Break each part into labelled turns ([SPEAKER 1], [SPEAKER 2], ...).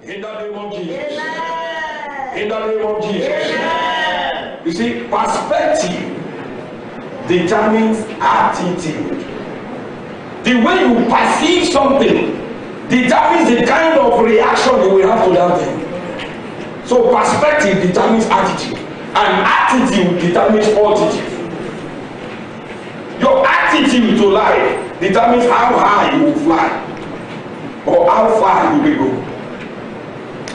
[SPEAKER 1] In the name of Jesus.
[SPEAKER 2] Amen.
[SPEAKER 1] In the name of Jesus.
[SPEAKER 2] Amen.
[SPEAKER 1] You see, perspective determines attitude. The way you perceive something determines the kind of reaction you will have to that thing. So perspective determines attitude, and attitude determines altitude. Your attitude to life determines how high you will fly or how far you will go.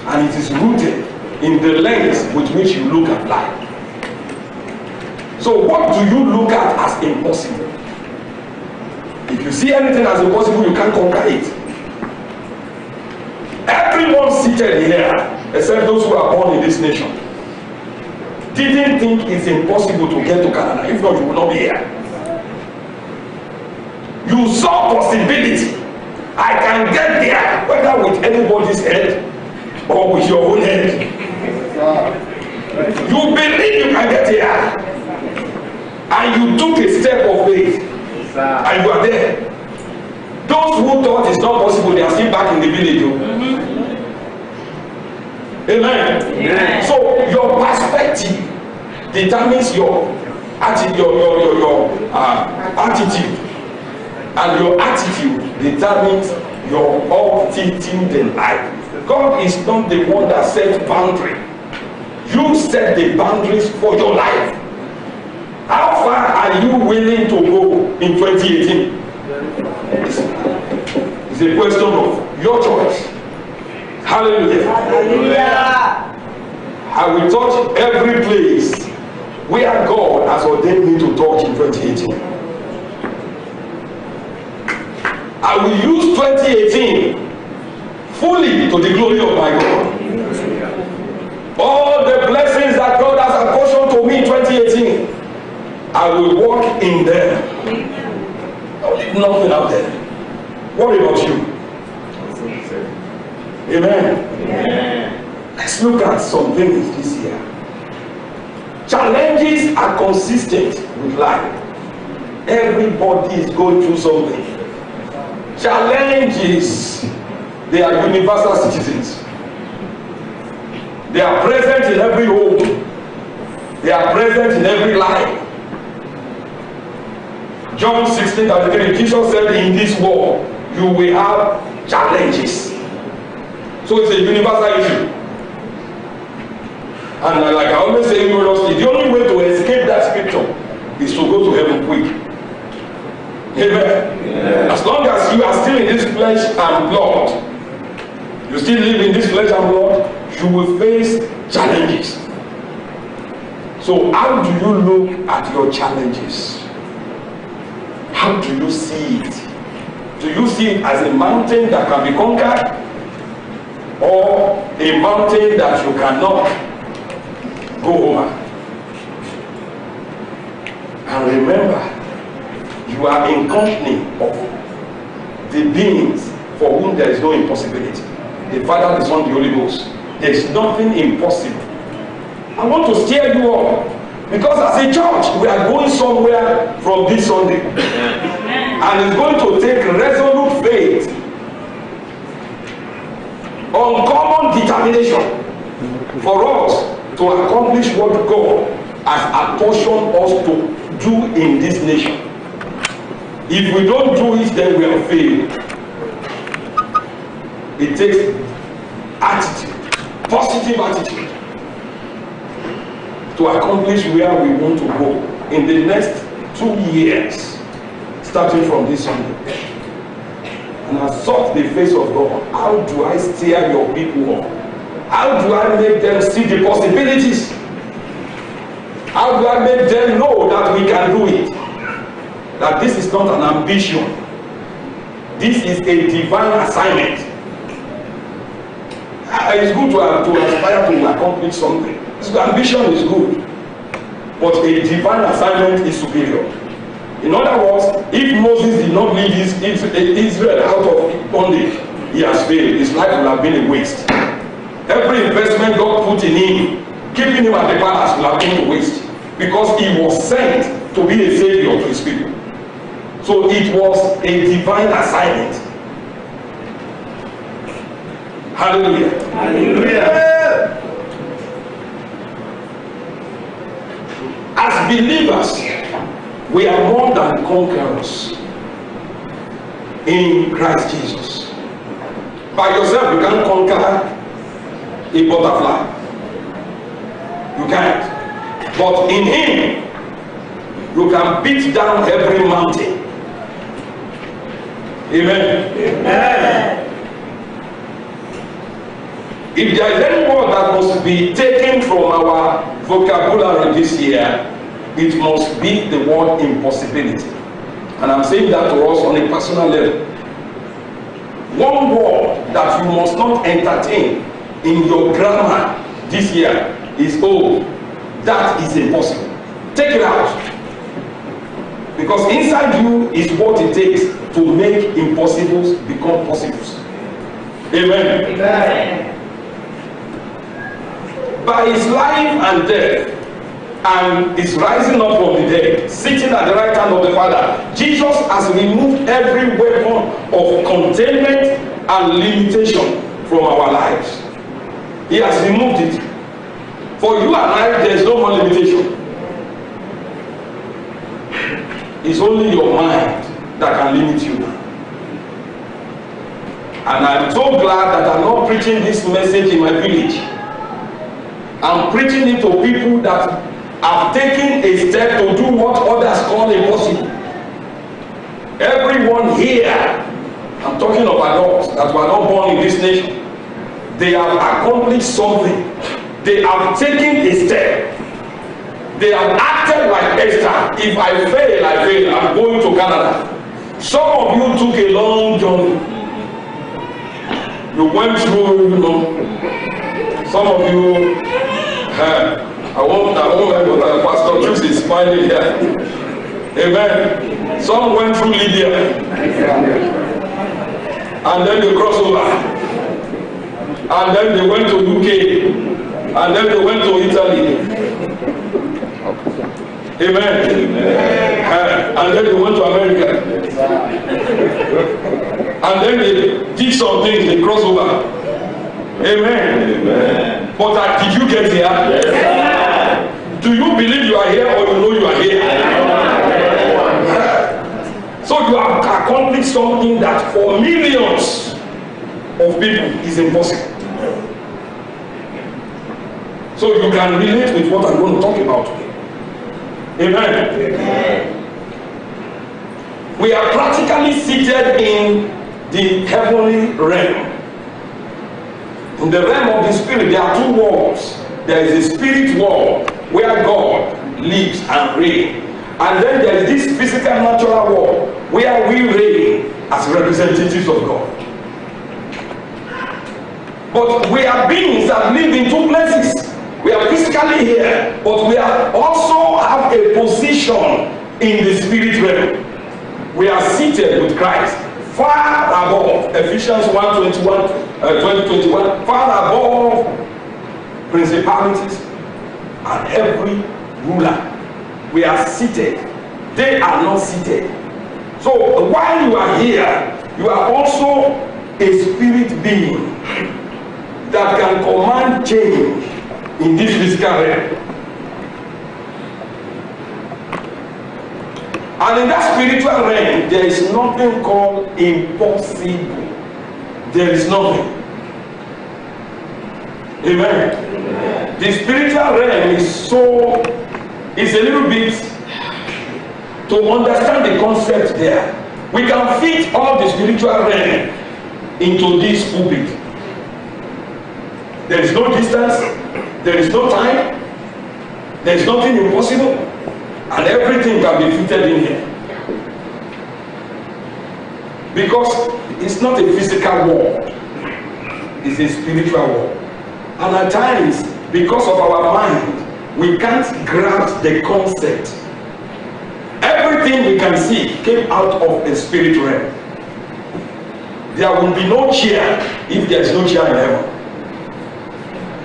[SPEAKER 1] And it is rooted in the lens with which you look at life. So what do you look at as impossible? If you see anything as impossible, you can't conquer it. Everyone seated here, except those who are born in this nation, didn't think it's impossible to get to Canada. If not, you will not be here. You saw possibility. I can get there, whether with anybody's head or with your own head. You believe you can get there, and you took a step of faith, and you are there. Those who thought it's not possible, they are still back in the village. Amen.
[SPEAKER 2] Amen.
[SPEAKER 1] So your perspective determines your attitude, attitude, and your attitude determines your altitude in life. God is not the one that sets boundary. You set the boundaries for your life. How far are you willing to go in 2018? It's a question of your choice. Hallelujah.
[SPEAKER 2] Hallelujah.
[SPEAKER 1] I will touch every place where God has ordained me to touch in 2018. I will use 2018 fully to the glory of my God. All the blessings that God has apportioned to me in 2018, I will walk in them. I'll leave nothing out there. What about you? Amen.
[SPEAKER 2] Amen.
[SPEAKER 1] Let's look at some things this year. Challenges are consistent with life. Everybody is going through something. Challenges, they are universal citizens. They are present in every home. They are present in every life. John 16:33, Jesus said, in this world you will have challenges. So it's a universal issue. And like I always say, the only way to escape that scripture is to go to heaven quick. Amen. Yeah. As long as you are still in this flesh and blood, you still live in this flesh and blood, you will face challenges. So how do you look at your challenges? How do you see it? Do you see it as a mountain that can be conquered, or a mountain that you cannot go over? And remember, you are in company of the beings for whom there is no impossibility. The Father, the Son, the Holy Ghost. There is nothing impossible. I want to steer you up, because as a church we are going somewhere from this Sunday. And it's going to take resolute faith, uncommon determination for us to accomplish what God has apportioned us to do in this nation. If we don't do it, then we have failed. It takes attitude, positive attitude, to accomplish where we want to go in the next 2 years, starting from this Sunday. And I sought the face of God. How do I steer your people up? How do I make them see the possibilities? How do I make them know that we can do it? That this is not an ambition. This is a divine assignment. It's good to aspire to accomplish something. Ambition is good, but a divine assignment is superior. In other words, if Moses did not lead Israel out of bondage, he has failed. His life will have been a waste. Every investment God put in him, keeping him at the palace, will have been a waste, because he was sent to be a savior to his people. So it was a divine assignment. Hallelujah.
[SPEAKER 2] Hallelujah.
[SPEAKER 1] As believers, we are more than conquerors in Christ Jesus. By yourself, you can't conquer a butterfly. You can't. But in Him, you can beat down every mountain. Amen.
[SPEAKER 2] Amen.
[SPEAKER 1] If there is any word that must be taken from our vocabulary this year, it must be the word impossibility. And I'm saying that to us on a personal level. One word that you must not entertain in your grammar this year is, oh, that is impossible. Take it out. Because inside you is what it takes to make impossibles become possibles. Amen.
[SPEAKER 2] Amen.
[SPEAKER 1] By his life and death and his rising up from the dead, sitting at the right hand of the Father, Jesus has removed every weapon of containment and limitation from our lives. He has removed it. For you and I, there is no more limitation. It's only your mind that can limit you now. And I'm so glad that I'm not preaching this message in my village. I'm preaching it to people that have taken a step to do what others call impossible. Everyone here, I'm talking of adults that were not born in this nation, they have accomplished something. They have taken a step. They have acted like Esther. If I fail, I fail. I'm going to Canada. Some of you took a long journey. You went through, some of you, I won't remember, Pastor Truth is smiling here. Amen. Some went through Libya. And then they crossed over. And then they went to UK. And then they went to Italy. Amen. And then they went to America. And then they did some things, they crossed over. Amen. But did you get here? Yes. Do you believe you are here or you know you are here? So you have accomplished something that for millions of people is impossible. So you can relate with what I'm going to talk about today. Amen. Amen. We are practically seated in the heavenly realm. In the realm of the spirit, there are two worlds. There is a spirit world where God lives and reigns. And then there is this physical natural world where we reign as representatives of God. But we are beings that live in two places. We are physically here, but we are also have a position in the spirit realm. We are seated with Christ far above Ephesians 1:21, far above principalities and every ruler. We are seated. They are not seated. So while you are here, you are also a spirit being that can command change in this physical realm. And in that spiritual realm, there is nothing called impossible. There is nothing. Amen. Amen. The spiritual realm is a little bit to understand the concept there. We can fit all the spiritual realm into this pulpit. There is no distance, there is no time, there is nothing impossible, and everything can be fitted in here. Because it's not a physical world, it's a spiritual world. And at times, because of our mind, we can't grasp the concept. Everything we can see came out of a spirit realm. There will be no chair if there is no chair in heaven.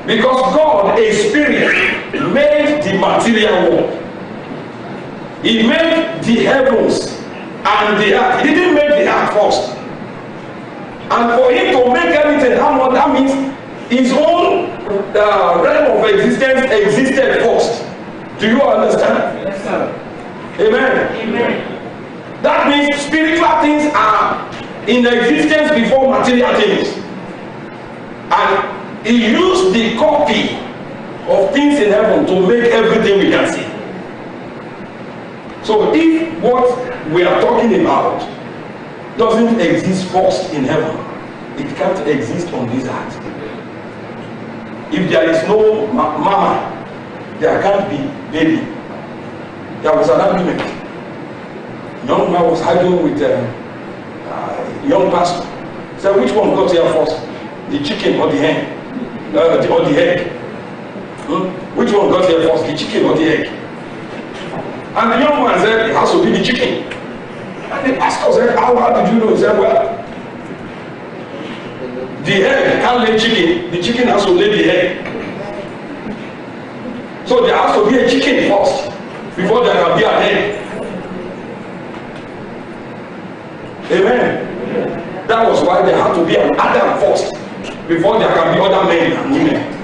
[SPEAKER 1] Because God, a spirit, made the material world. He made the heavens and the earth. He didn't make the earth first. And for him to make everything, how means his own realm of existence existed first. Do you understand?
[SPEAKER 2] Yes, sir.
[SPEAKER 1] Amen.
[SPEAKER 2] Amen.
[SPEAKER 1] That means spiritual things are in existence before material things. And he used the copy of things in heaven to make everything we can see. So if what we are talking about doesn't exist first in heaven, it can't exist on this earth. If there is no mama, there can't be baby. There was an argument. Young man was arguing with young pastor. Said, which one got here first? The chicken or the hen? Or the egg? Which one got here first? The chicken or the egg? And the young man said, it has to be the chicken. And the pastor said, how did you know? He said, well, the egg can't lay chicken. The chicken has to lay the egg. So there has to be a chicken first before there can be an egg. Amen. That was why there had to be an Adam first before there can be other men and women.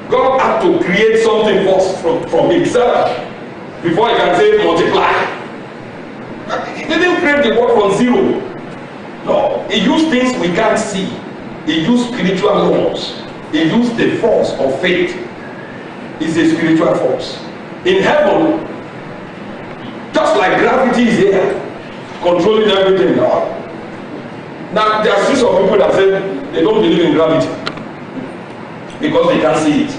[SPEAKER 1] God had to create something first from himself before he can say multiply. He didn't create the world from zero. No, he used things we can't see. He used spiritual laws. He used the force of faith. It's a spiritual force. In heaven, just like gravity is here, controlling everything now. Now, there are still some people that say they don't believe in gravity because they can't see it.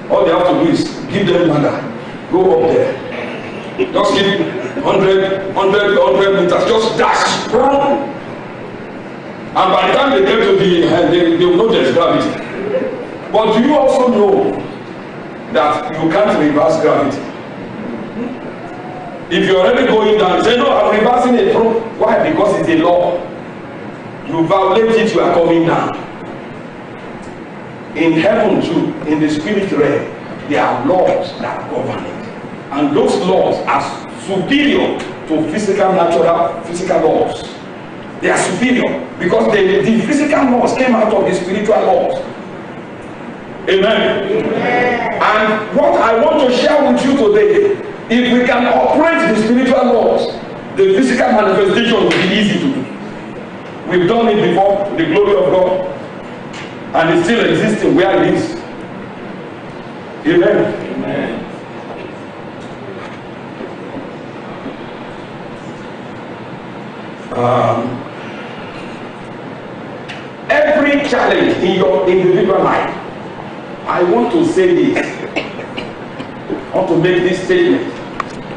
[SPEAKER 1] All they have to do is give them manna, go up there, just keep 100 meters, just dash, run. And by the time they get to the end, they will know there's gravity. But do you also know that you can't reverse gravity? If you're already going down, you say, no, I'm reversing it. Why? Because it's a law. You violate it, you are coming down. In heaven too, in the spirit realm, there are laws that govern it. And those laws are superior to physical laws. They are superior because the physical laws came out of the spiritual laws. Amen. Amen. And what I want to share with you today, if we can operate the spiritual laws, the physical manifestation will be easy to do. We've done it before, the glory of God, and it's still existing where it is. Amen. Amen. Every challenge in your individual life, I want to say this. I want to make this statement.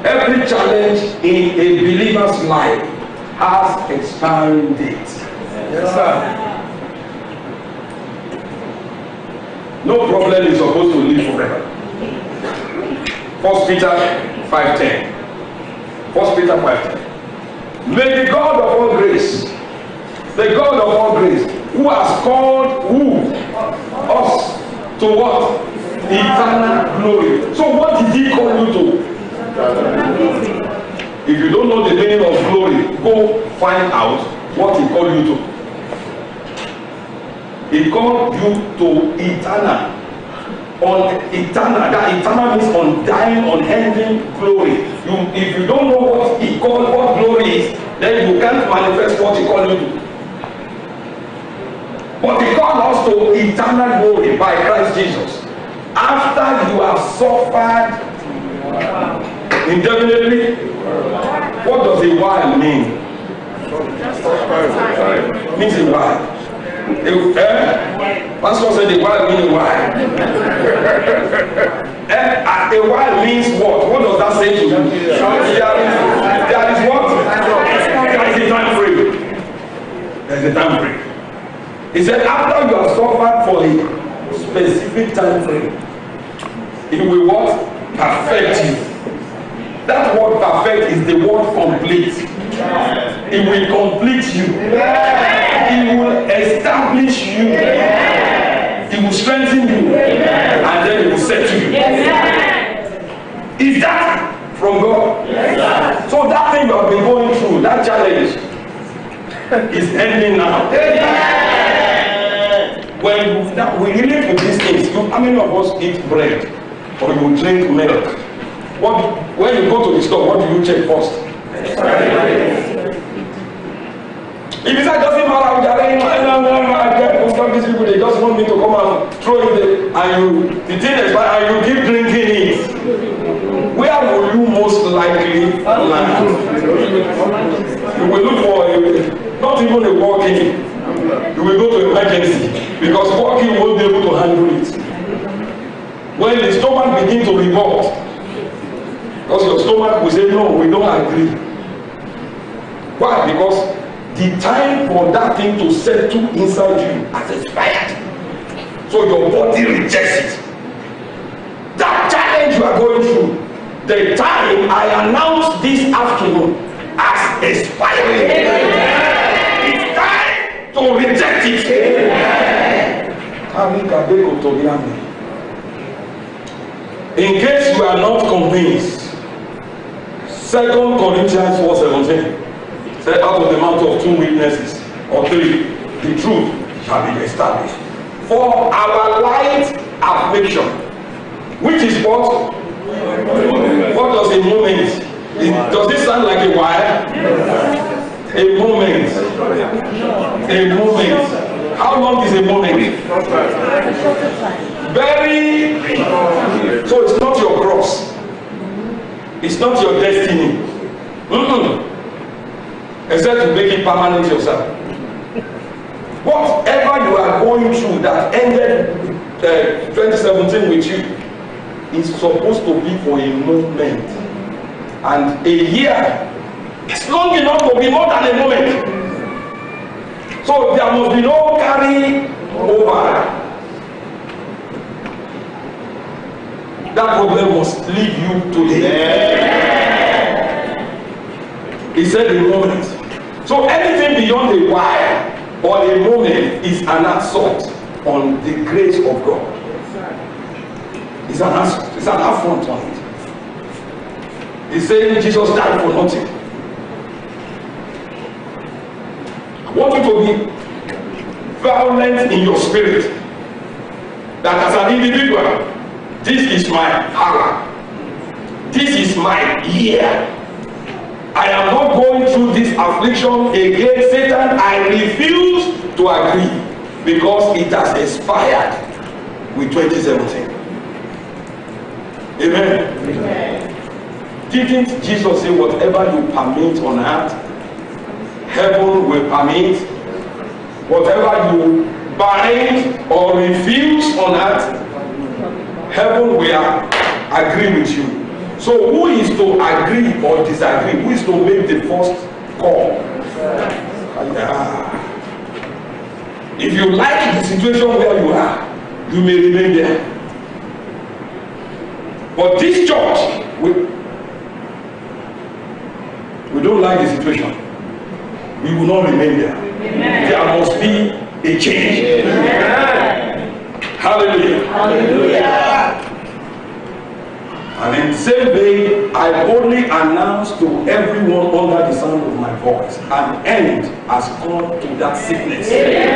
[SPEAKER 1] Every challenge in a believer's life has expiring date. Yes, sir. No problem is supposed to live forever. 1 Peter 5:10. 1 Peter 5:10. May the God of all grace, the God of all grace, who has called us to what? Eternal glory. So what did he call you to? If you don't know the meaning of glory, go find out what he called you to. He called you to eternal. That eternal means undying, unending glory. If you don't know what he called, what glory is, then you can't manifest what he called you to. But he called us to eternal glory by Christ Jesus. After you have suffered indefinitely, what does a while mean? Means a while. Pastor said a while means a while. A while means what? What does that say to you? There is what? There is a time frame. There is a time frame. He said after you have suffered for a specific time frame, he will what? Perfect you. That word perfect is the word complete. He will complete you. He will establish you. He will strengthen you. And then he will set you. Is that from God? So that thing you have been going through, that challenge, is ending now. When we relate with these things, how many of us eat bread or you drink milk? When you go to the store, what do you check first? If you say it doesn't matter, these people, they just want me to come and throw it there, and the thing is, and you keep drinking it. Where will you most likely land? You will look for not even a walking. You will go to emergency because walking won't be able to handle it. When the stomach begins to revolt, because your stomach will say, no, we don't agree. Why? Because the time for that thing to settle inside you has expired. So your body rejects it. That challenge you are going through, the time I announced this afternoon has expired. It's time to reject it. In case you are not convinced, 2 Corinthians 4:17 said, out of the mouth of two witnesses or three, the truth shall be established. For our light affliction, which is what? What does a moment? Does it sound like a wire? A moment. A moment. How long is a moment? Very. So it's not your cross. It's not your destiny. Except to make it permanent yourself. Whatever you are going through that ended 2017 with you is supposed to be for a moment. And a year is long enough to be more than a moment. So there must be no carry over. That problem must leave you today. He said a moment. So anything beyond a while or a moment is an assault on the grace of God. It's an assault. It's an affront on it. He's saying Jesus died for nothing. I want you to be violent in your spirit. That as an individual, this is my hour. This is my year. I am not going through this affliction again. Satan, I refuse to agree because it has expired with 2017. Amen. Amen. Didn't Jesus say whatever you permit on earth, heaven will permit? Whatever you bind or refuse on earth, heaven will agree with you. So who is to agree or disagree? Who is to make the first call? If you like the situation where you are, you may remain there. But this church, we don't like the situation. We will not remain there. Amen. There must be a change. Amen. Hallelujah. Hallelujah. And in the same way, I boldly announce to everyone under the sound of my voice, an end has come to that sickness. Amen.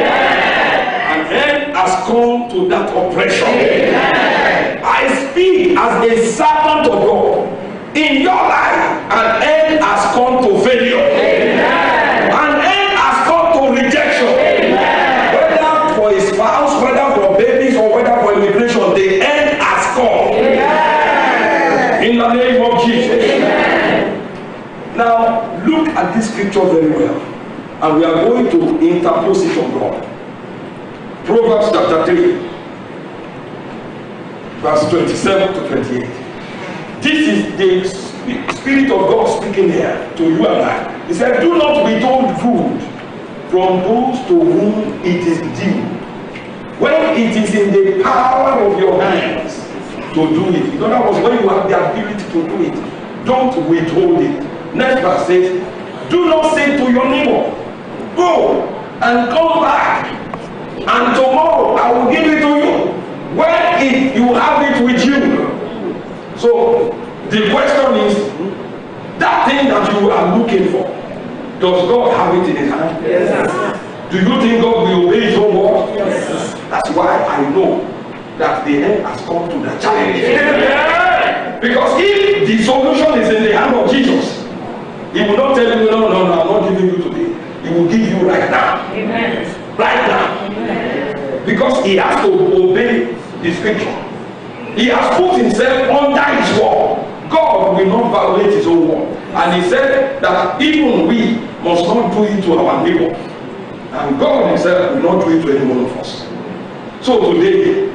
[SPEAKER 1] An end has come to that oppression. Amen. I speak as a servant of God. In your life, an end has come to failure. Amen. An end has come to rejection. Amen. Whether for a spouse, whether for babies, or whether for immigration, the end has come. Amen. In the name of Jesus. Amen. Now, look at this scripture very well. And we are going to interpose it on God. Proverbs chapter 3, verse 27 to 28. This is the Spirit of God speaking here to you and I. He said, do not withhold good from those to whom it is due, when it is in the power of your hands to do it. In other words, when you have the ability to do it, don't withhold it. Next verse says, do not say to your neighbor, go and come back, and tomorrow I will give it to you, when you have it with you. So the question is, that thing that you are looking for, Does God have it in his hand?
[SPEAKER 2] Yes.
[SPEAKER 1] Do you think God will obey his own word?
[SPEAKER 2] Yes.
[SPEAKER 1] That's why I know that the end has come to the challenge. Because if the solution is in the hand of Jesus, he will not tell you, no, I'm not giving you today. He will give you right now.
[SPEAKER 2] Amen.
[SPEAKER 1] Right now.
[SPEAKER 2] Amen.
[SPEAKER 1] Because he has to obey the scripture. He has put himself under his word. God will not violate his own word. And he said that even we must not do it to our neighbor. And God himself will not do it to any one of us. So today,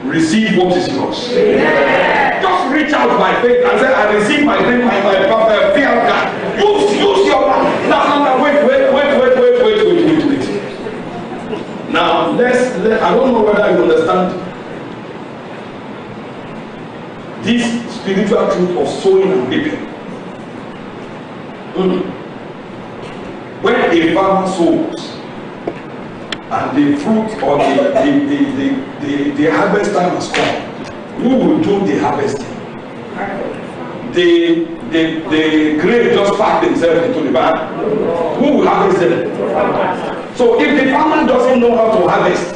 [SPEAKER 1] receive what is yours.
[SPEAKER 2] Amen.
[SPEAKER 1] Just reach out by faith and say, I receive my dream, my fiat card. Use your mouth. Now, wait. Now, I don't know whether you understand this spiritual truth of sowing and reaping. When a farmer sows and the fruit or the harvest time has come, who will do the harvesting? The grape just pack themselves into the bag. Who will harvest them? So if the farmer doesn't know how to harvest,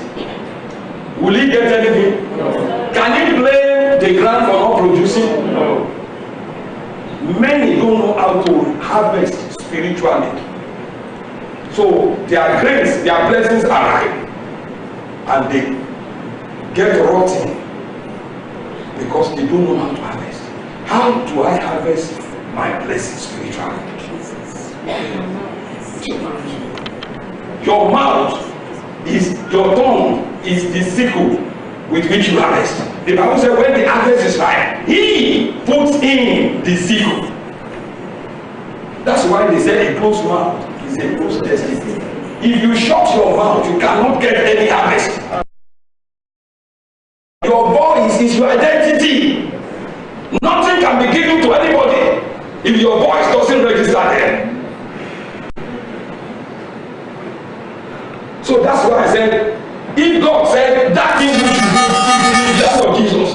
[SPEAKER 1] will he get anything? Can he blame the ground for not producing?
[SPEAKER 2] No.
[SPEAKER 1] Many don't know how to harvest spiritually. So their grains, their blessings are ripe, and they get rotten because they don't know how to harvest. How do I harvest my blessings spiritually? Your mouth is, your tongue is the sickle with which you harvest. The Bible says when the harvest is ripe, he puts in the sickle. That's why they say a closed mouth is a closed destiny. If you shut your mouth, you cannot get any harvest. Your voice is your identity. Nothing can be given to anybody if your voice doesn't register there. So that's why I said, if God said that thing which you do in the name of Jesus,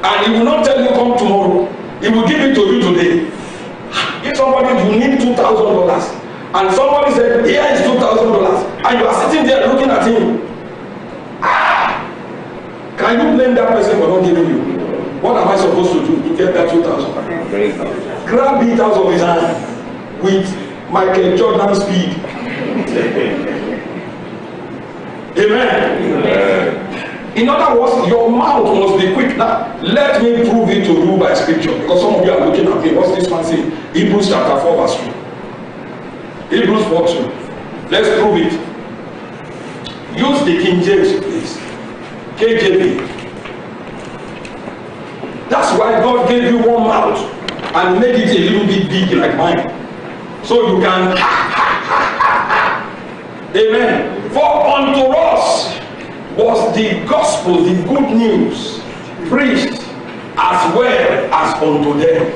[SPEAKER 1] and he will not tell you come tomorrow, he will give it to you today. If somebody, you need $2,000, and somebody said, here is $2,000, and you are sitting there looking at him, can you blame that person for not giving you? What am I supposed to do to get that 2,000? Grab it out of his hand with Michael Jordan speed. Amen. In other words, your mouth must be quick. Now, let me prove it to you by scripture. Because some of you are looking at me. What's this one saying? Hebrews chapter 4 verse 2. Hebrews 4:2. Let's prove it. Use the King James, please. KJV. That's why God gave you one mouth and made it a little bit big like mine. So you can Amen. For unto us was the gospel, the good news, preached as well as unto them.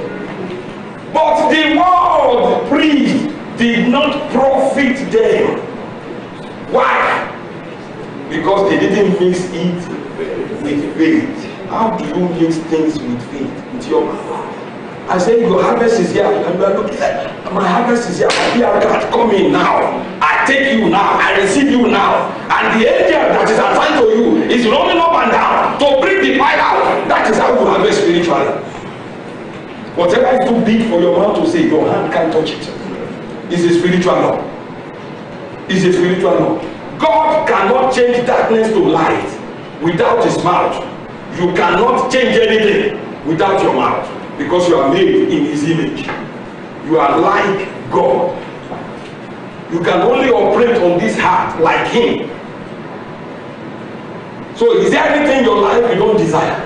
[SPEAKER 1] But the word preached did not profit them. Why? Because they didn't mix it with faith. How do you mix things with faith? With your mouth. I say your harvest is here, and you are looking like my harvest is here. I come in now. I take you now. I receive you now. And the angel that is assigned to you is running up and down to bring the fire out. That is how you harvest spiritually. Whatever is too big for your mouth to say, your hand can't touch it. It's a spiritual law. It's a spiritual law. God cannot change darkness to light without his mouth. You cannot change anything without your mouth, because you are made in his image. You are like God. You can only operate on this heart like him. So is there anything in your life you don't desire?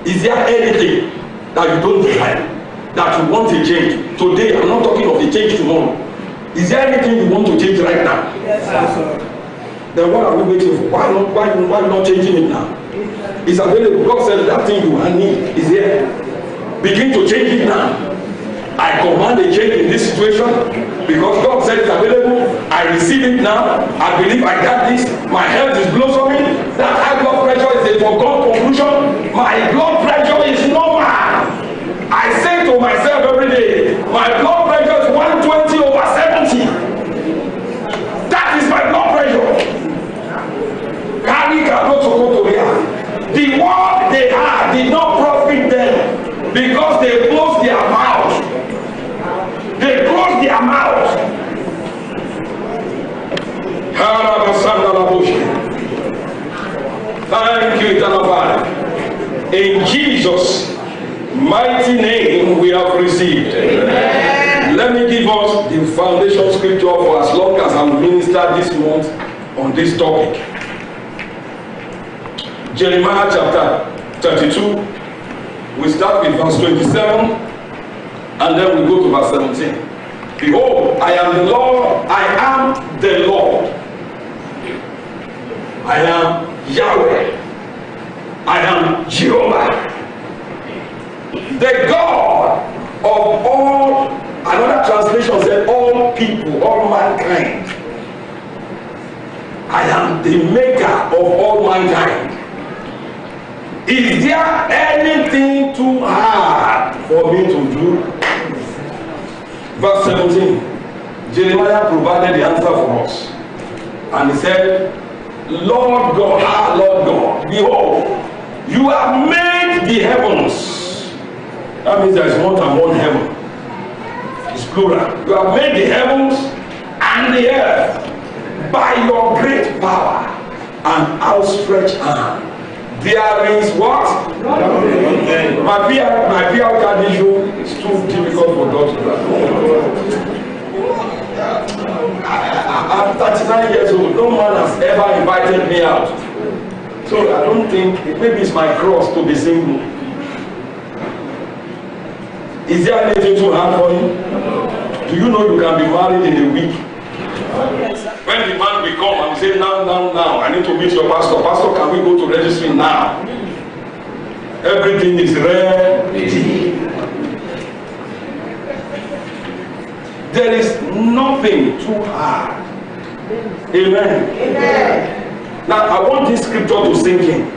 [SPEAKER 1] Is there anything that you don't desire, that you want to change today? I'm not talking of a change tomorrow. Is there anything you want to change right now?
[SPEAKER 2] Yes, sir.
[SPEAKER 1] Then what are we waiting for? Why not changing it now? It's available. God said that thing you need is here. Begin to change it now. I command a change in this situation because God said it's available. I receive it now. I believe I got this. My health is blossoming. That high blood pressure is a foregone conclusion. My blood pressure is normal. I say to to myself every day, my blood pressure is 120/70. That is my blood pressure. The word they had did not profit them because they closed their mouth. They closed their mouth. Thank you, eternal Father. In Jesus' mighty name we have received. Amen. Let me give us the foundation scripture for as long as I'm minister this month on this topic. Jeremiah chapter 32. We start with verse 27 and then we go to verse 17. Behold, I am the Lord, I am the Lord. I am Yahweh. I am Jehovah. The God of all, another translation said all people, all mankind. I am the maker of all mankind. Is there anything too hard for me to do? Verse 17. Jeremiah provided the answer for us. And he said, Lord God, Lord God, behold, you have made the heavens. That means there is more than one heaven. It's plural. You have made the heavens and the earth by your great power and outstretched hand. There is what? My PR card issue is too difficult for God to do. I'm 39 years old. No man has ever invited me out. So I don't think, maybe it's my cross to be single. Is there anything too hard for you? Do you know you can be married in a week? When the man will come and say, now, I need to meet your pastor. Pastor, can we go to registry now? Everything is ready. There is nothing too hard. Amen. Amen. Now, I want this scripture to sink in.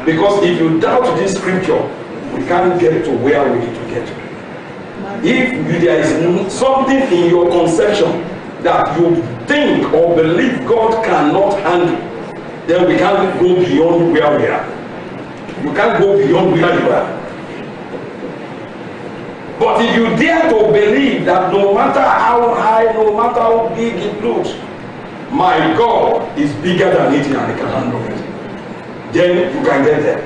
[SPEAKER 1] Because if you doubt this scripture, we can't get to where we need to get to. If there is something in your conception that you think or believe God cannot handle, then we can't go beyond where we are. You can't go beyond where you are. But if you dare to believe that no matter how high, no matter how big it looks, my God is bigger than it and he can handle it, then you can get there.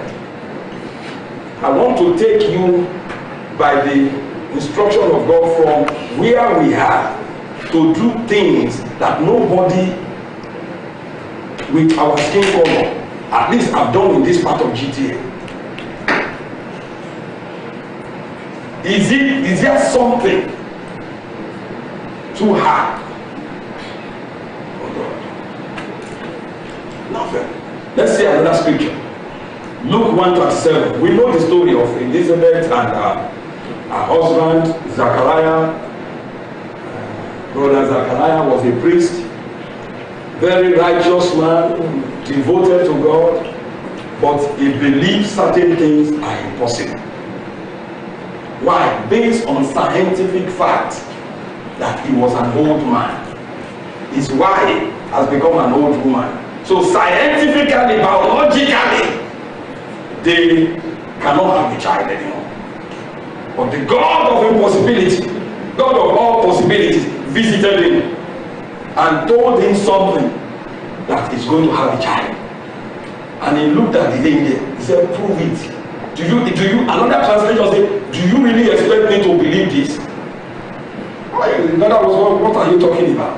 [SPEAKER 1] I want to take you by the instruction of God from where we are to do things that nobody with our skin color, at least have done in this part of GTA. Is there something too hard? Oh God. Nothing. Let's see another scripture. Luke 1:37. We know the story of Elizabeth and her husband Zachariah. Brother Zachariah was a priest, very righteous man, devoted to God, but he believed certain things are impossible. Why? Based on scientific fact that he was an old man. His wife has become an old woman. So scientifically, biologically, they cannot have a child anymore. But the God of impossibility, God of all possibilities, visited him and told him something, that he's going to have a child. And he looked at the angel. He said, prove it. Do you, another translation said, do you really expect me to believe this? In other words, what are you talking about?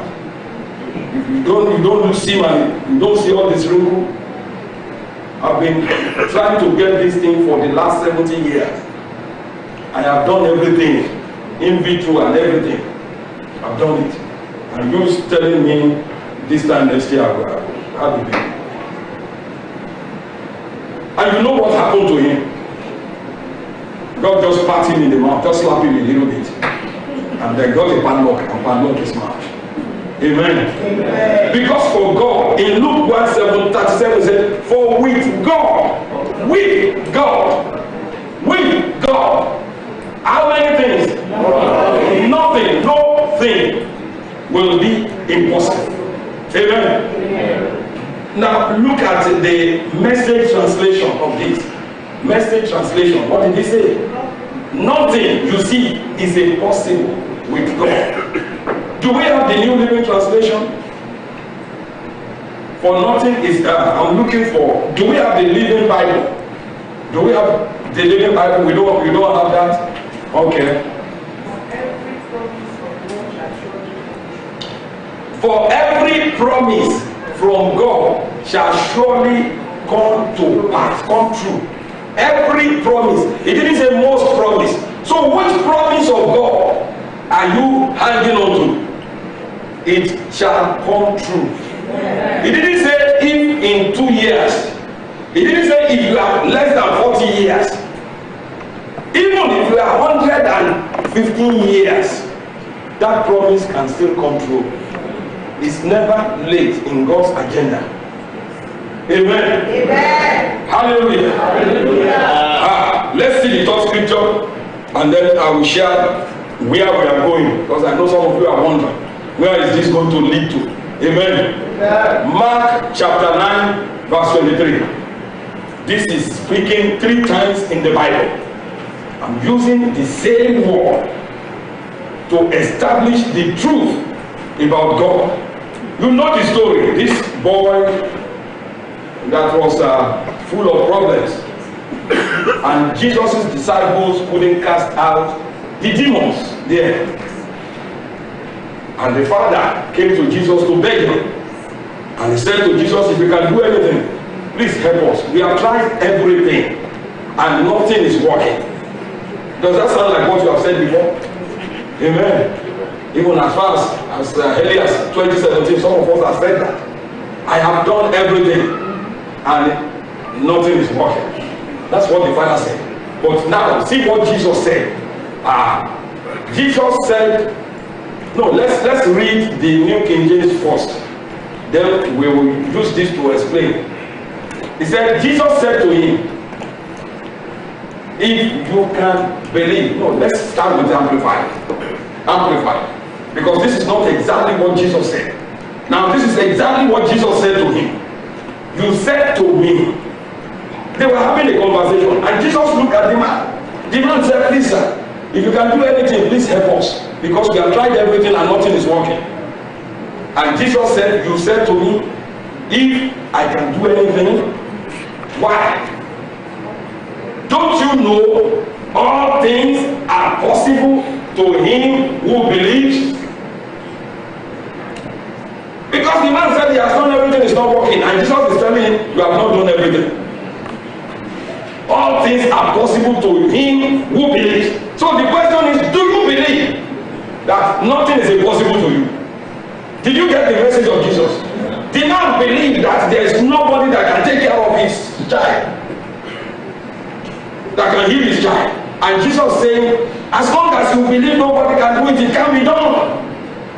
[SPEAKER 1] You don't see you don't see all this wrinkle. I've been trying to get this thing for the last 70 years. I have done everything, in vitro and everything. I've done it. And you're telling me this time next year I will have a baby. And you know what happened to him? God just pat him in the mouth, just slap him a little bit. And then got a padlock and padlocked his mouth. Amen. Amen. Because for God, in Luke 1:37 said, for with God, how many things? nothing will be impossible. Amen. Now look at the Message translation of this. Message translation. What did he say? Nothing, you see, is impossible with God. Do we have the New Living Translation? For nothing is I'm looking for. Do we have the Living Bible? Do we have the Living Bible? We don't have that. Okay. For every promise from God shall surely come to pass, come true. Every promise. It didn't say most promise. So which promise of God are you hanging on to? It shall come true. It didn't say if in 2 years. It didn't say if you are less than 40 years. Even if you are 115 years, that promise can still come true. It's never late in God's agenda. Amen. Amen. Hallelujah. Hallelujah. Let's see the third scripture, and then I will share where we are going, because I know some of you are wondering, where is this going to lead to? Amen. Amen. Mark chapter 9 verse 23. This is speaking 3 times in the Bible. I'm using the same word to establish the truth about God. You know the story. This boy that was full of problems, and Jesus' disciples couldn't cast out the demons there. And the father came to Jesus to beg him, and he said to Jesus, if you can do anything, please help us. We have tried everything and nothing is working. Does that sound like what you have said before? Amen. Even as far as early as 2017, some of us have said that. I have done everything and nothing is working. That's what the father said. But now, see what Jesus said. Jesus said, no, let's read the New King James first. Then we will use this to explain. He said, Jesus said to him, if you can believe. No, let's start with Amplified. Amplified. Because this is not exactly what Jesus said. Now, this is exactly what Jesus said to him. You said to me. They were having a conversation, and Jesus looked at the man. The man said, please, sir, if you can do anything, please help us. Because we have tried everything and nothing is working. And Jesus said, you said to me, if I can do anything, why? Don't you know all things are possible to him who believes? Because the man said he has done everything, is not working, and Jesus is telling him, you have not done everything. All things are possible to him who believes. So the question is, do you believe that nothing is impossible to you? Did you get the message of Jesus? The man believed that there is nobody that can take care of his child, that can heal his child. And Jesus saying, as long as you believe nobody can do it, it can be done.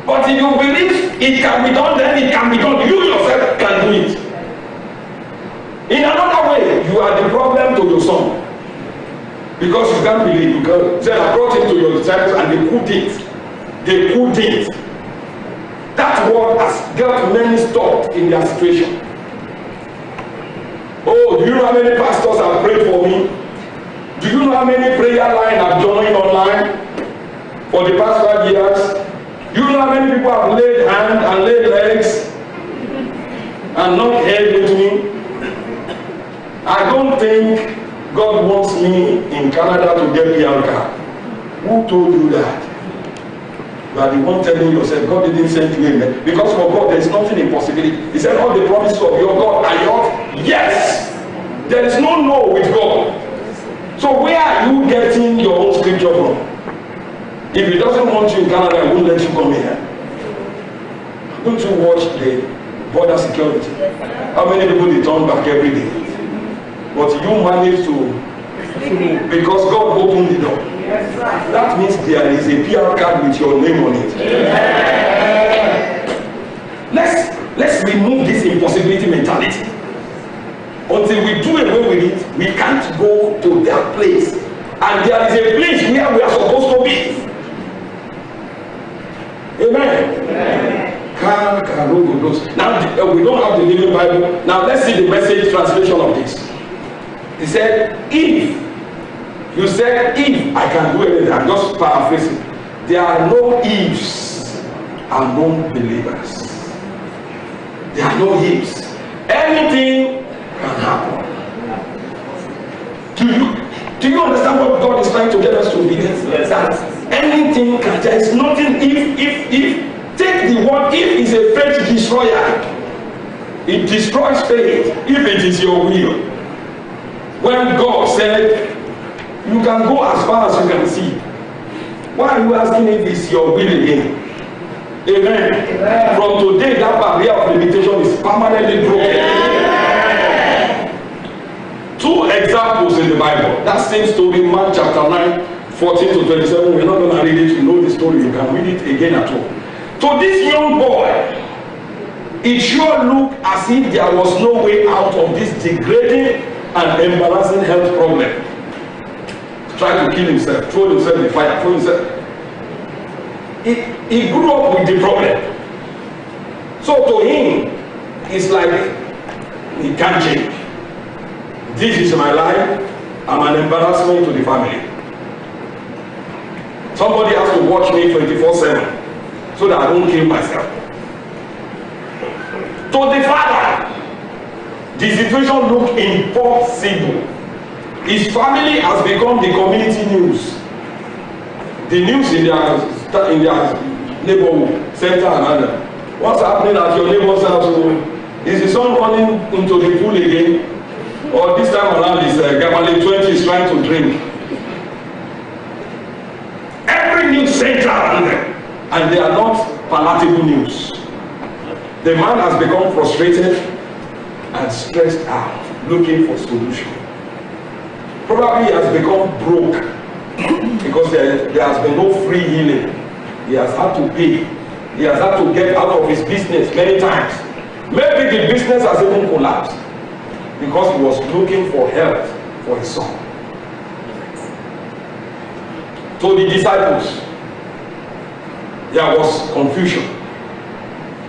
[SPEAKER 1] But if you believe it can be done, then it can be done. You yourself can do it. In another way, you are the problem to your son. Because you can't believe. You can say, I brought him to your disciples and they couldn't. They couldn't. That word has got many stopped in their situation. Oh, do you know how many pastors have prayed for me? Do you know how many prayer lines I've joined online for the past 5 years? Do you know how many people have laid hands and laid legs and not heard with me? I don't think God wants me in Canada to get PR card. Who told you that? You are the one telling yourself God didn't send you in there. Because for God there is nothing impossibility. He said all the promises of your God are yours. Yes! There is no with God. So where are you getting your own scripture from? If he doesn't want you in Canada, he won't let you come here. Don't you watch the border security? How many people they turn back every day? But you manage to, because God opened the door. That means there is a PR card with your name on it. Let's remove this impossibility mentality. Until we do away with it, we can't go to that place. And there is a place where we are supposed to be. Amen. Now, we don't have the Living Bible. Now, let's see the Message translation of this. He said, if I can do anything, I'm just paraphrasing. There are no ifs among believers. There are no ifs. Anything can happen. Do you understand what God is trying to get us to believe? That anything can, there is nothing if. Take the word if is a faith destroyer. It destroys faith if it is your will. When God said, you can go as far as you can see. Why are you asking if it's your will again? Amen. Amen. From today, that barrier of limitation is permanently broken. Amen. Two examples in the Bible. That same story, Mark chapter 9, 14 to 27. We're not going to read it. You know the story. You can read it again at home. To this young boy, it sure looked as if there was no way out of this degrading and embarrassing health problem. Tried to kill himself, throw himself in the fire, throw himself. He grew up with the problem. So to him, it's like he can't change. This is my life. I'm an embarrassment to the family. Somebody has to watch me 24/7. So that I don't kill myself. To the father, the situation looked impossible. His family has become the community news. The news in their neighborhood, center and other. What's happening at your neighbor's house? Is the son running into the pool again? Or this time around is Gamale 20 is trying to drink? Every news center around them. And they are not palatable news. The man has become frustrated and stressed out, looking for solution. Probably he has become broke because there has been no free healing. He has had to pay. He has had to get out of his business many times. Maybe the business has even collapsed because he was looking for help for his son. To the disciples, there was confusion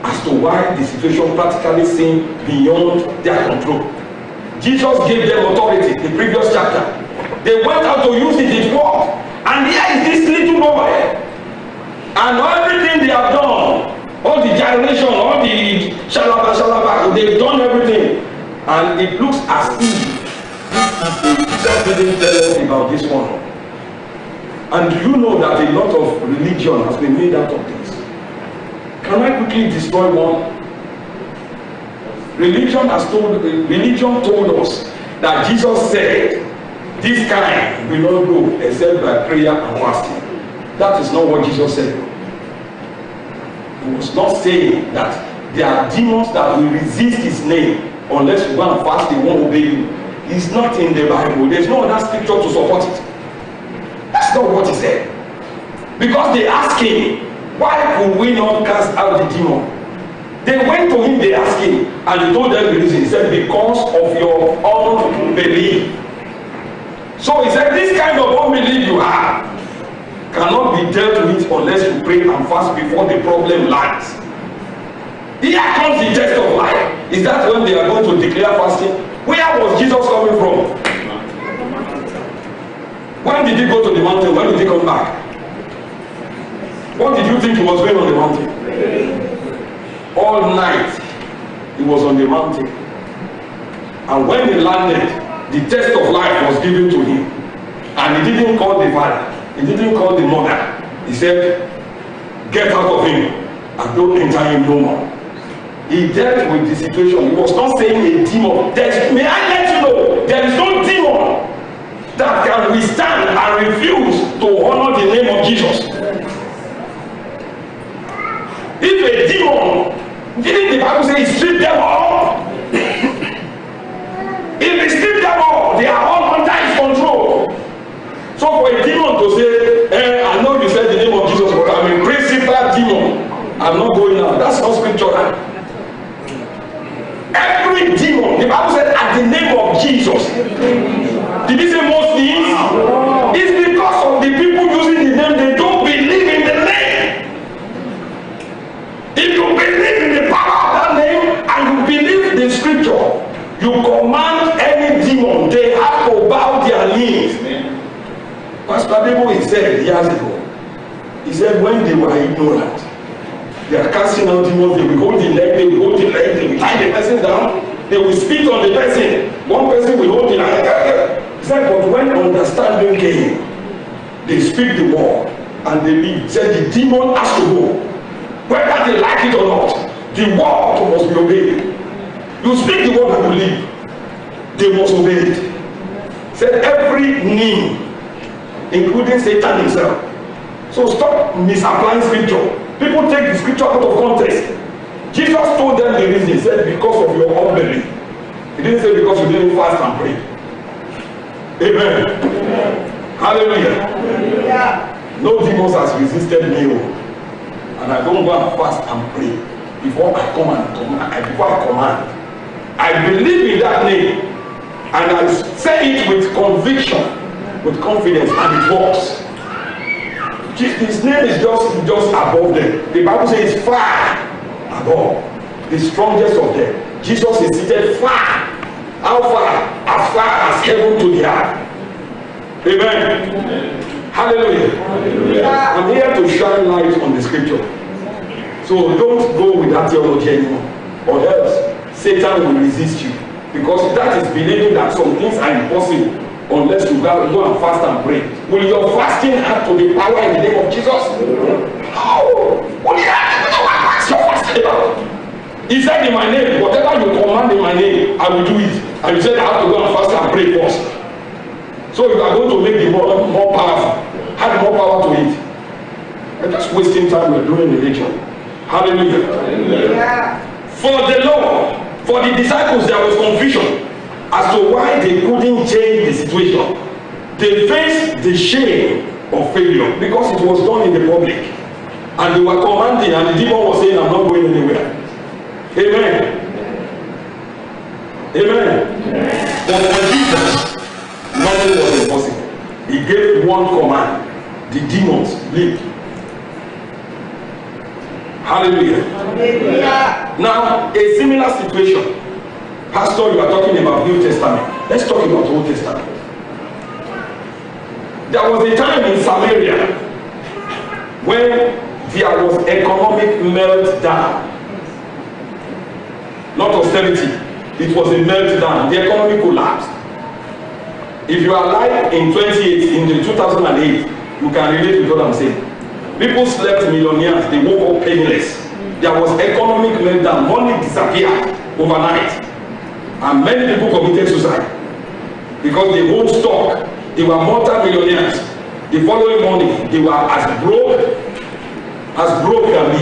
[SPEAKER 1] as to why the situation practically seemed beyond their control. Jesus gave them authority, the previous chapter. They went out to use it, it worked. And here is this little boy. And everything they have done, all the gyration, all the shalaba, they've done everything. And it looks as if Jesus didn't tell them about this one. And you know that a lot of religion has been made out of this. Can I quickly destroy one? Religion told us that Jesus said, this kind will not go except by prayer and fasting. That is not what Jesus said. He was not saying that there are demons that will resist his name unless you go and fast, they won't obey you. It's not in the Bible. There's no other scripture to support it. That's not what he said. Because they asked him, why could we not cast out the demon? They went to him, they asked him, and he told them the reason. He said, because of your unbelief. So he said, this kind of unbelief you have cannot be dealt with unless you pray and fast before the problem lands. Here comes the test of life. Is that when they are going to declare fasting? Where was Jesus coming from? When did he go to the mountain? When did he come back? What did you think he was doing on the mountain? All night he was on the mountain. And when he landed, the test of life was given to him. And he didn't call the father. He didn't call the mother. He said, get out of him and don't enter him no more. He dealt with the situation. He was not saying a demon. May I let you know, there is no demon that can withstand and refuse to honor the name of Jesus. If a demon, didn't the Bible say he stripped them all? If he stripped them all, they are all under his control. So for a demon to say, I know you said the name of Jesus, but I'm a principal demon, I'm not going out. That's not scriptural. Every demon, the Bible said, at the name of Jesus. Did he say most things? It's because of the people using the name, they don't believe in the name. Pastor Debo, he said years ago, he said when they were ignorant, they are casting out demons, they will hold the leg, they will hold the leg, they will tie the person down, they will spit on the person, one person will hold the leg. He said, but when understanding came, they speak the word and they leave. He said the demon has to go. Whether they like it or not, the word must be obeyed. You speak the word and you leave. They must obey it. He said every knee, including Satan himself. So stop misapplying scripture. People take the scripture out of context. Jesus told them the reason. He said because of your unbelief. He didn't say because you didn't fast and pray. Amen. Hallelujah. No demons has resisted me. And I don't go and fast and pray before I come and command. I believe in that name. And I say it with conviction, with confidence, and it works. His name is just above them. The Bible says far above, the strongest of them. Jesus is seated far. How far? As far as heaven to the earth. Amen. Hallelujah. Hallelujah. I'm here to shine light on the scripture. So don't go with that theology anymore, or else Satan will resist you. Because that is believing that some things are impossible unless you go and fast and pray. Will your fasting have to be power in the name of Jesus? No. What do you have your fasting about? He said in my name, whatever you command in my name, I will do it. And you said I have to go and fast and pray first. So you are going to make the more powerful, add more power to it. You're just wasting time with doing religion. Hallelujah. Hallelujah. For the law, for the disciples, there was confusion as to why they couldn't change the situation. They faced the shame of failure because it was done in the public. And they were commanding, and the demon was saying, I'm not going anywhere. Amen. Amen. But for Jesus, nothing was impossible. He gave one command. The demons leave. Hallelujah. Hallelujah. Now, a similar situation. Pastor, you are talking about New Testament. Let's talk about Old Testament. There was a time in Samaria when there was economic meltdown. Not austerity. It was a meltdown. The economy collapsed. If you are alive in 2008, you can relate with what I'm saying. People slept millionaires. They woke up penniless. There was economic meltdown. Money disappeared overnight. And many people committed suicide because they hold stock. They were multi-millionaires. The following morning, they were as broke can be.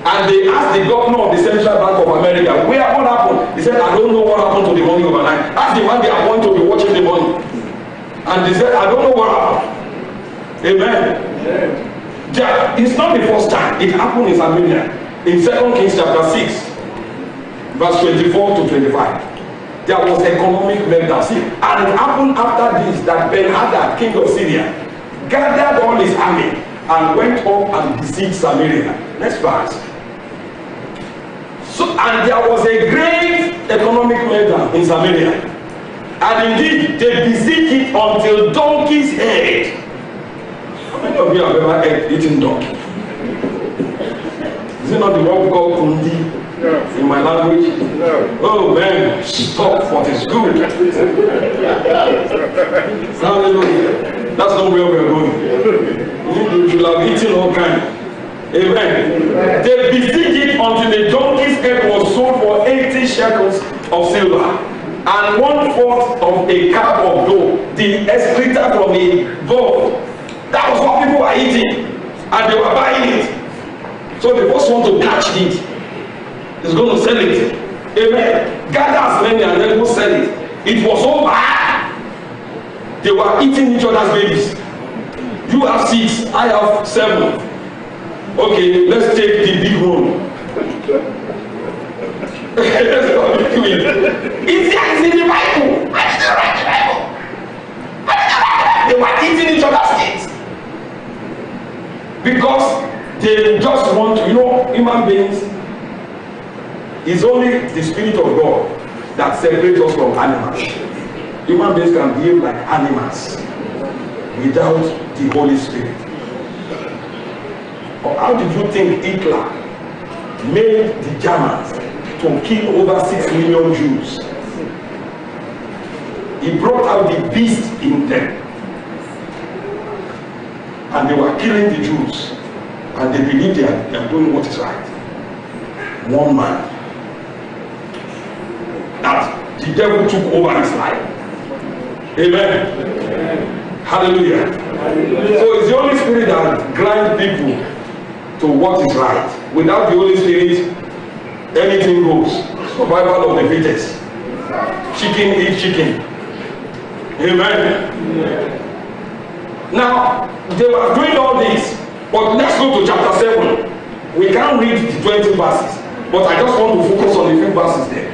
[SPEAKER 1] And they asked the governor of the Central Bank of America, what happened? He said, I don't know what happened to the money overnight. Ask the man they appointed to be watching the money. And they said, I don't know what happened. Amen. It's not the first time. It happened in Samaria. In 2 Kings chapter 6. Verse 24 to 25. There was economic meltdown. See, and it happened after this that Ben-Hadad, king of Syria, gathered all his army and went up and besieged Samaria. Next verse. So, and there was a great economic meltdown in Samaria. And indeed, they besieged it until donkey's head. How many of you have ever eaten donkey? Is it not the one we call kundi? No. In my language? No. Oh man, stop what is good. Hallelujah. That's not where we are going. You should have eaten all kind. Amen. They besieged it until the donkey's head was sold for 80 shekels of silver and 1/4 of a cup of dough, the excreta from a bull. That was what people were eating, and they were buying it. So the first one to catch it is going to sell it. Amen. Gather as many and then go sell it. It was so bad. They were eating each other's babies. You have 6, I have 7. Okay, let's take the big one. Let's go. It's in the Bible. They were eating each other's kids. Because they just want to, human beings, it's only the Spirit of God that separates us from animals. Human beings can behave like animals. without the Holy Spirit? Or how did you think Hitler made the Germans to kill over 6 million Jews? He brought out the beast in them, and they were killing the Jews, and they believed they are doing what is right. One man, that the devil took over his life. Amen. Amen. Hallelujah. Hallelujah. So it's the Holy Spirit that grinds people to what is right. Without the Holy Spirit, anything goes. Survival of the fittest. Chicken eat chicken. Amen. Amen. Now, they were doing all this, but let's go to chapter 7. We can't read the 20 verses, but I just want to focus on the few verses there.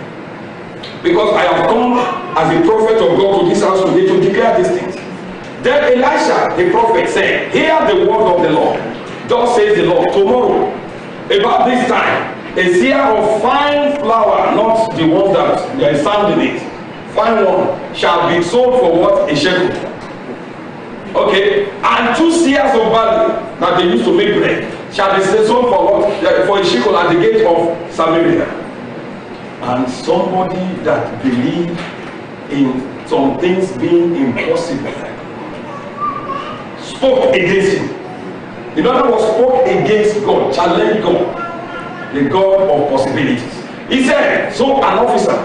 [SPEAKER 1] Because I have come as a prophet of God to this house today to declare these things. Then Elisha, the prophet, said, hear the word of the Lord. Thus says the Lord, tomorrow, about this time, a seah of fine flour, not the one that there is sand in it, fine one, shall be sold for what? A shekel. Okay, and 2 seahs of barley that they used to make bread shall be sold for what? For a shekel at the gate of Samaria. And somebody that believed in some things being impossible spoke against him. In other words, spoke against God, challenged God, the God of possibilities. He said, so an officer,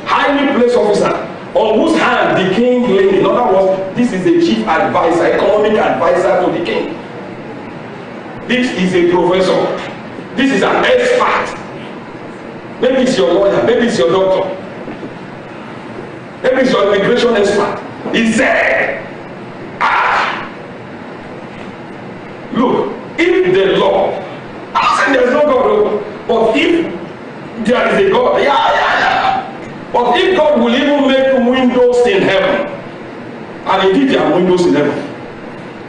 [SPEAKER 1] highly placed officer, on whose hand the king lay. In other words, this is a chief advisor, economic advisor to the king. This is a professor. This is an expert. Maybe it's your lawyer, maybe it's your doctor, maybe it's your immigration expert. He said, look, if the law, I'm saying there's no God, but if there is a God, but if God will even make windows in heaven, and indeed there are windows in heaven,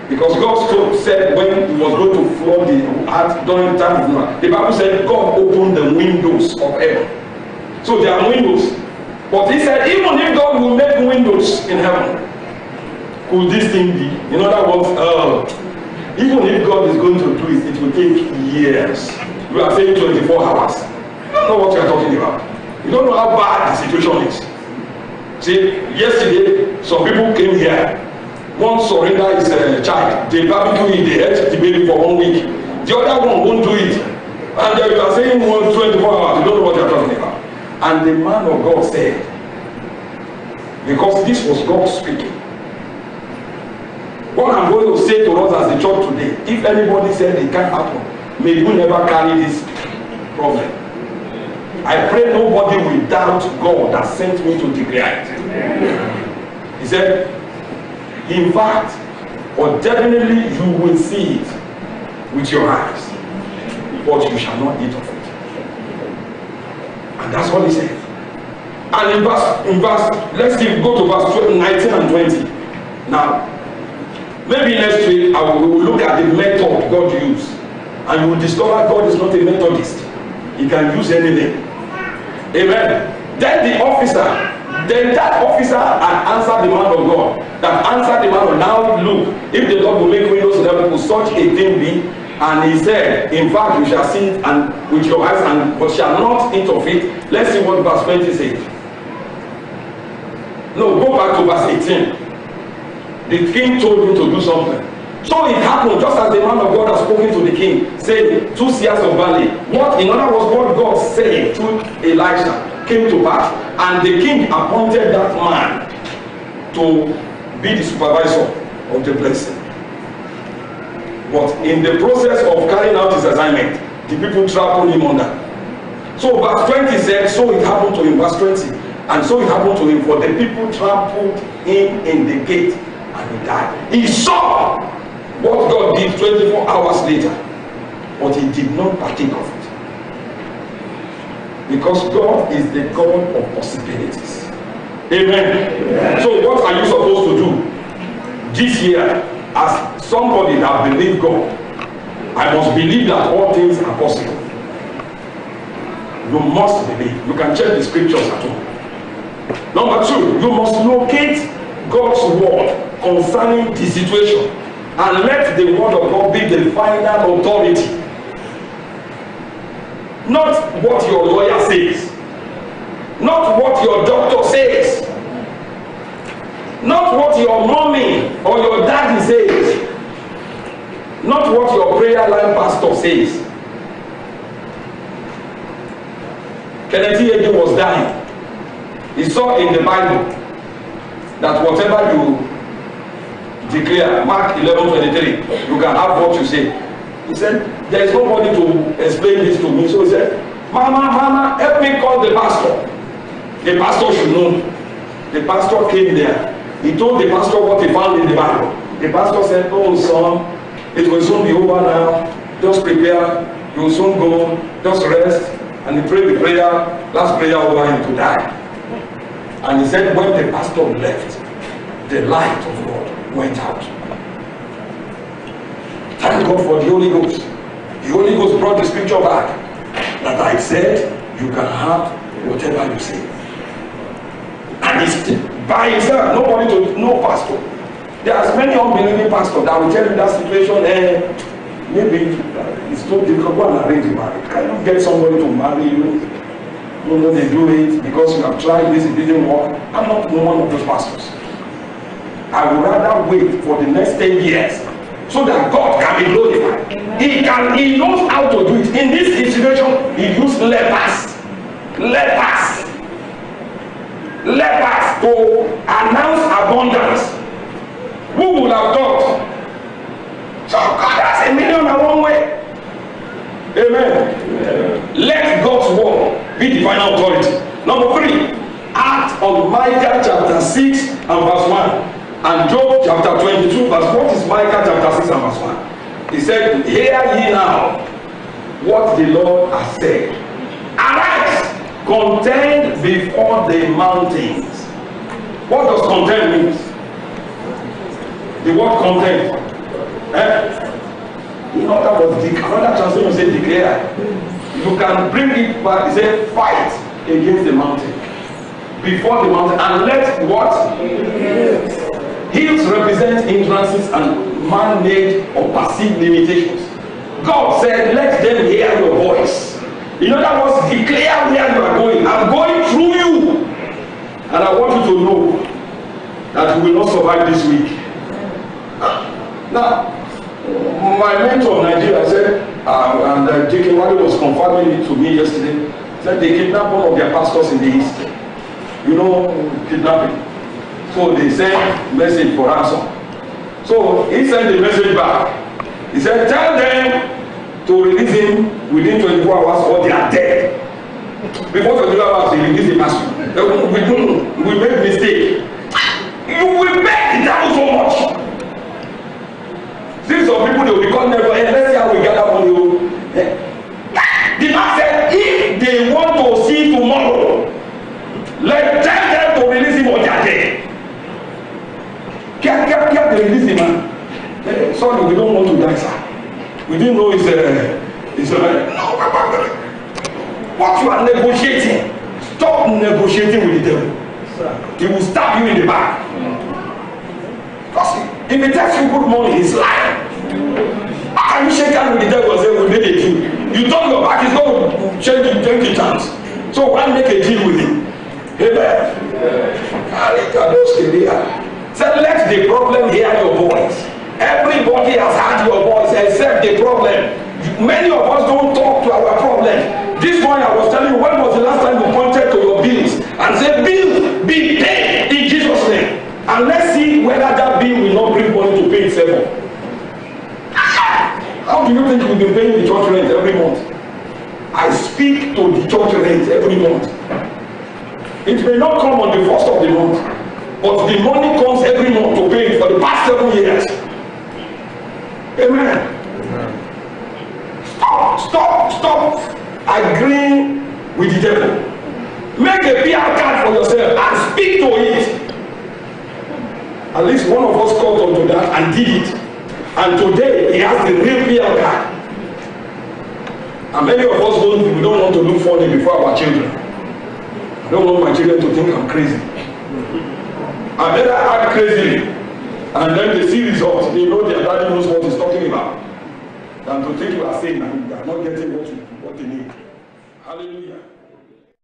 [SPEAKER 1] because God said when he was going to flood the earth during the time of Noah, the Bible said God opened the windows of heaven. So there are windows. But he said even if God will make windows in heaven, could this thing be? In other words, even if God is going to do it, it will take years. You are saying 24 hours. You don't know what you are talking about. You don't know how bad the situation is. See, yesterday, some people came here. One surrender his child. They barbecue it, they ate the baby for 1 week. The other one won't do it. And you are saying 24 hours. You don't know what you are talking about. And the man of God said, because this was God speaking. What I'm going to say to us as a church today, if anybody said it can't happen, may you never carry this problem. I pray nobody will doubt God that sent me to declare it. He said, in fact, or definitely you will see it with your eyes, but you shall not eat of it. And that's what he said. And in verse, let's go to verse 19 and 20. Now, maybe next week we will look at the method God used, and you will discover God is not a Methodist. He can use anything. Amen. Then that officer had answered the man of God. That answered the man of God. Now look, if the Lord will make windows in heaven, will such a thing be? And he said, in fact, you shall see it and with your eyes, and but shall not eat of it. Let's see what verse 20 says. No, go back to verse 18. The king told him to do something. So it happened just as the man of God had spoken to the king, saying, 2 seahs of barley. What, in other words, what God said to Elisha came to pass. And the king appointed that man to be the supervisor of the blessing. But in the process of carrying out his assignment, the people trampled him under. So verse 20 said, so it happened to him, verse 20. And so it happened to him, for the people trampled him in the gate, and he died. He saw what God did 24 hours later, but he did not partake of it. Because God is the God of possibilities. Amen. Amen. So what are you supposed to do this year as somebody that believes God? I must believe that all things are possible. You must believe. You can check the scriptures at home. Number 2, you must locate God's word concerning the situation and let the word of God be the final authority. Not what your lawyer says, not what your doctor says, not what your mommy or your daddy says, not what your prayer line pastor says. Kenneth Hagin was dying. He saw in the Bible that whatever you declare, Mark 11:23, you can have what you say. He said, there is nobody to explain this to me. So he said, Mama, help me call the pastor. The pastor should know. The pastor came there. He told the pastor what he found in the Bible. The pastor said, oh son, it will soon be over now. Just prepare. You will soon go. Just rest. And he prayed the prayer, last prayer over him to die. And he said when the pastor left, the light of God went out. Thank God for the Holy Ghost. The Holy Ghost brought the scripture back that I said you can have whatever you say. And it's by himself, nobody to no pastor. There are many unbelieving pastors that will tell you that situation, maybe it's too difficult. Go and arrange a marriage. Can you get somebody to marry you? You know they do it because you have tried this, it didn't work. I'm not one of those pastors. I would rather wait for the next 10 years so that God can be glorified. He knows how to do it. In this situation, he used lepers to announce abundance. Who would have thought? So God has a million and one way. Amen. Let God's word be the final authority. Number 3, act on Micah chapter 6 and verse 1. And Job chapter 22 verse, what is Micah chapter 6 and verse 1? He said, hear ye now what the Lord has said. Arise, contend before the mountains. What does contend mean? The word contend. In other words, another translation says declare. You can bring it back. He said, fight against the mountain. Before the mountain. And let what? Hills represent hindrances and man-made or perceived limitations. God said, let them hear your voice. In other words, declare where you are going. I'm going through you. And I want you to know that you will not survive this week. Now, my mentor in Nigeria said, and Deacon Wale was confirming it to me yesterday, said they kidnapped one of their pastors in the east. You know, kidnapping. So they sent message for ransom. So he sent the message back. He said, tell them to release him within 24 hours or they are dead. Before 24 hours, they release the pastor. We made mistake. You will make the devil so much. See some people, they will become never, let's see how we gather money. The man said, if they want to see tomorrow, let them to release him or they are dead. Can't they release him, man? Sorry, we don't want to die, sir. We didn't know it's what you are negotiating. Stop negotiating with the devil. He will stab you in the back. Because if he takes you good money, he's lying. How can you shake hands with the devil and say, we made a deal? You turn your back, he's going to change it 20 times. So why make a deal with him? Amen. Said, let the problem hear your voice. Everybody has heard your voice except the problem. Many of us don't talk to our problem. This morning I was telling you, when was the last time you pointed to your bills and said, bill, be paid in Jesus' name. And let's see whether that bill will not bring money to pay itself. How do you think we'll be paying the church rent every month? I speak to the church rent every month. It may not come on the first of the month, but the money comes every month to pay it for the past 7 years. Amen. Stop agreeing with the devil. Make a PR card for yourself and speak to it. At least one of us caught onto that and did it. And today he has the real PR card. And many of us we don't want to look funny before our children. I don't want my children to think I'm crazy. I better act crazily, and then they see results. They know their daddy knows what he's talking about, than to think you are saying and you are not getting what they need. Hallelujah.